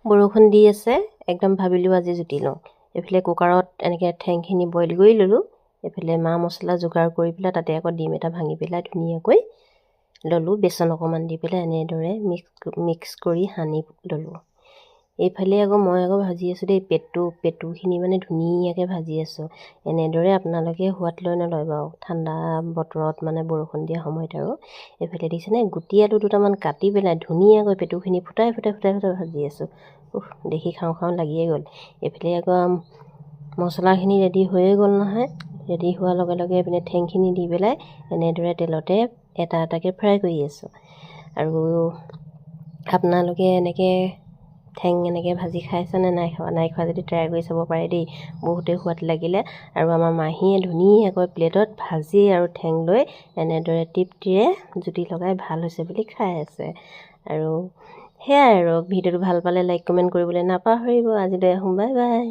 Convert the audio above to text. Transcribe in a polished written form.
বৰষুণ দি আছে, একদম ভাবিলোঁ আজি জুতি লওঁ। এইফালে কুকাৰত এনেকৈ ঠেংখিনি বইল কৰি ল'লোঁ। এইফালে মা মছলা যোগাৰ কৰি পেলাই তাতে আকৌ ডিম এটা ভাঙি পেলাই ধুনীয়াকৈ ল'লোঁ। বেচন অকণমান দি পেলাই এনেদৰে মিক্স কৰি সানি ল'লোঁ। এইফালে আকৌ মই ভাজি আছোঁ দেই, পেটুখিনি মানে ধুনীয়াকৈ ভাজি আছোঁ। এনেদৰে আপোনালোকে সোৱাদ লৈ নলয় বাৰু, ঠাণ্ডা বতৰত মানে বৰষুণ দিয়া সময়ত। আৰু এইফালে দেখিছেনে, গুটি আলু দুটামান কাটি পেলাই ধুনীয়াকৈ পেটুখিনি ফুটাই ভাজি আছোঁ। দেখি খাওঁ খাওঁ লাগিয়ে গ'ল। এইফালে আকৌ মছলাখিনি ৰেডি হৈয়ে গ'ল নহয়। ৰেডি হোৱাৰ লগে লগে এইপিনে ঠেংখিনি দি পেলাই এনেদৰে তেলতে এটা এটাকৈ ফ্ৰাই কৰি আছোঁ। আৰু আপোনালোকে এনেকৈ ঠেং এনেকৈ ভাজি খাইছেনে নাই খোৱা যদি ট্ৰাই কৰি চাব পাৰে দেই, বহুতেই সোৱাদ লাগিলে। আৰু আমাৰ মাহীয়ে ধুনীয়াকৈ প্লেটত ভাজি আৰু ঠেং লৈ এনেদৰে তৃপ্তিৰে জুতি লগাই ভাল হৈছে বুলি খাই আছে। আৰু সেয়াই আৰু ভিডিঅ'টো ভাল পালে লাইক কমেণ্ট কৰিবলৈ নাপাহৰিব। আজিলৈ আহোঁ, বাই বাই।